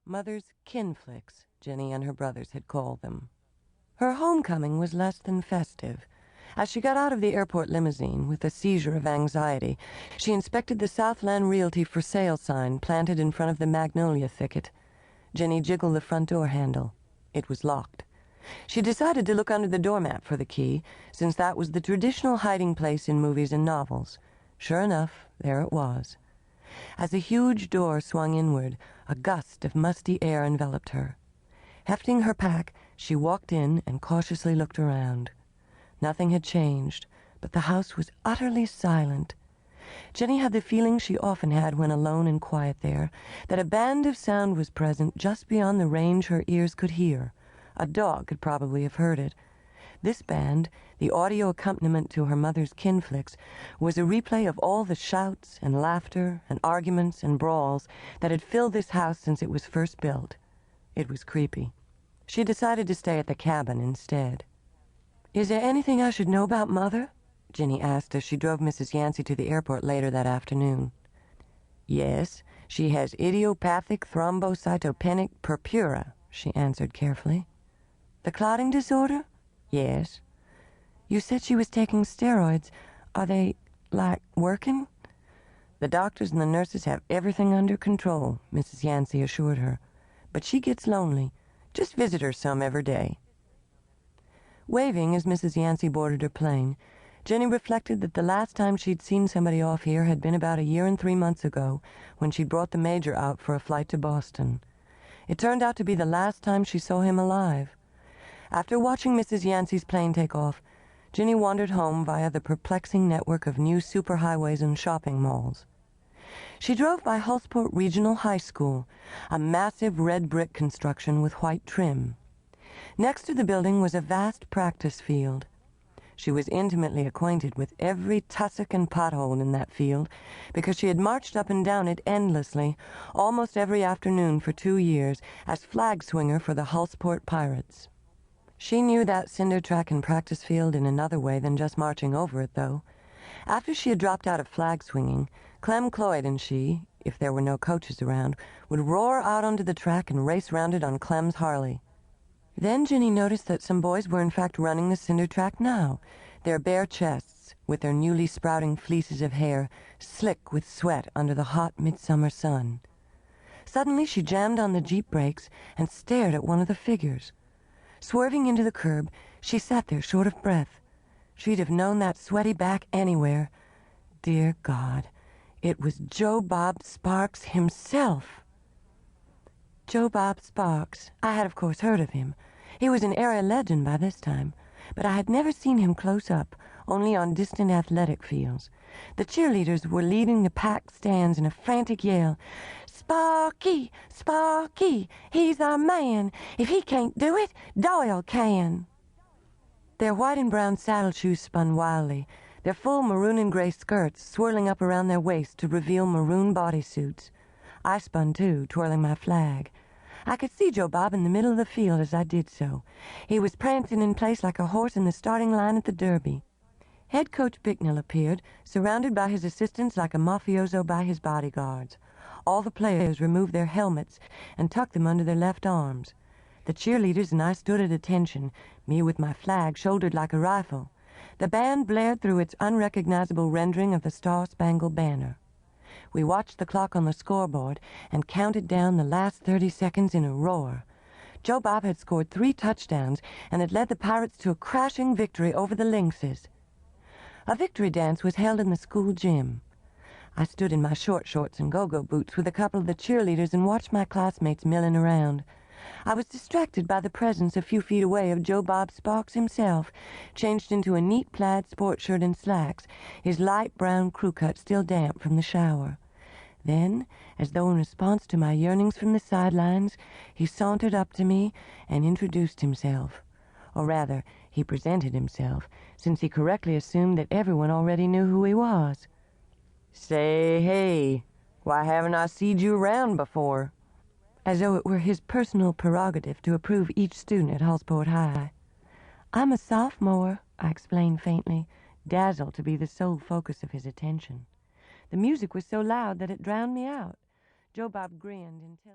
Mother's Kinflicks, Ginny and her brothers had called them. Her homecoming was less than festive. As she got out of the airport limousine with a seizure of anxiety, she inspected the Southland Realty for Sale sign planted in front of the magnolia thicket. Ginny jiggled the front door handle. It was locked. She decided to look under the doormat for the key, since that was the traditional hiding place in movies and novels. Sure enough, there it was. As the huge door swung inward, a gust of musty air enveloped her. Hefting her pack, she walked in and cautiously looked around. Nothing had changed, but the house was utterly silent. Ginny had the feeling she often had when alone and quiet there, that a band of sound was present just beyond the range her ears could hear. A dog could probably have heard it. This band, the audio accompaniment to her mother's Kinflicks, was a replay of all the shouts and laughter and arguments and brawls that had filled this house since it was first built. It was creepy. She decided to stay at the cabin instead. "Is there anything I should know about Mother?" Ginny asked as she drove Mrs. Yancey to the airport later that afternoon. "Yes, she has idiopathic thrombocytopenic purpura," she answered carefully. "The clotting disorder?" "Yes." "You said she was taking steroids. Are they, working?" "The doctors and the nurses have everything under control," Mrs. Yancey assured her. "But she gets lonely. Just visit her some every day." Waving as Mrs. Yancey boarded her plane, Ginny reflected that the last time she'd seen somebody off here had been about 1 year and 3 months ago, when she'd brought the Major out for a flight to Boston. It turned out to be the last time she saw him alive. After watching Mrs. Yancey's plane take off, Ginny wandered home via the perplexing network of new superhighways and shopping malls. She drove by Hullsport Regional High School, a massive red brick construction with white trim. Next to the building was a vast practice field. She was intimately acquainted with every tussock and pothole in that field because she had marched up and down it endlessly, almost every afternoon for 2 years, as flag swinger for the Hullsport Pirates. She knew that cinder track and practice field in another way than just marching over it, though. After she had dropped out of flag swinging, Clem Cloyd and she, if there were no coaches around, would roar out onto the track and race round it on Clem's Harley. Then Ginny noticed that some boys were in fact running the cinder track now, their bare chests, with their newly sprouting fleeces of hair, slick with sweat under the hot midsummer sun. Suddenly she jammed on the Jeep brakes and stared at one of the figures. Swerving into the curb, she sat there short of breath. She'd have known that sweaty back anywhere. Dear God, it was Joe Bob Sparks himself. Joe Bob Sparks. I had, of course, heard of him. He was an area legend by this time, but I had never seen him close up, only on distant athletic fields. The cheerleaders were leading the packed stands in a frantic yell. "Sparky! Sparky! He's our man! If he can't do it, Doyle can!" Their white and brown saddle shoes spun wildly, their full maroon and gray skirts swirling up around their waists to reveal maroon bodysuits. I spun too, twirling my flag. I could see Joe Bob in the middle of the field as I did so. He was prancing in place like a horse in the starting line at the Derby. Head coach Bicknell appeared, surrounded by his assistants like a mafioso by his bodyguards. All the players removed their helmets and tucked them under their left arms. The cheerleaders and I stood at attention, me with my flag shouldered like a rifle. The band blared through its unrecognizable rendering of the Star-Spangled Banner. We watched the clock on the scoreboard and counted down the last 30 seconds in a roar. Joe Bob had scored 3 touchdowns and had led the Pirates to a crashing victory over the Lynxes. A victory dance was held in the school gym. I stood in my short shorts and go-go boots with a couple of the cheerleaders and watched my classmates milling around. I was distracted by the presence a few feet away of Joe Bob Sparks himself, changed into a neat plaid sport shirt and slacks, his light brown crew cut still damp from the shower. Then, as though in response to my yearnings from the sidelines, he sauntered up to me and introduced himself. Or rather, he presented himself, since he correctly assumed that everyone already knew who he was. "Say, hey, why haven't I seed you around before?" As though it were his personal prerogative to approve each student at Hullsport High. "I'm a sophomore," I explained faintly, dazzled to be the sole focus of his attention. The music was so loud that it drowned me out. Joe Bob grinned until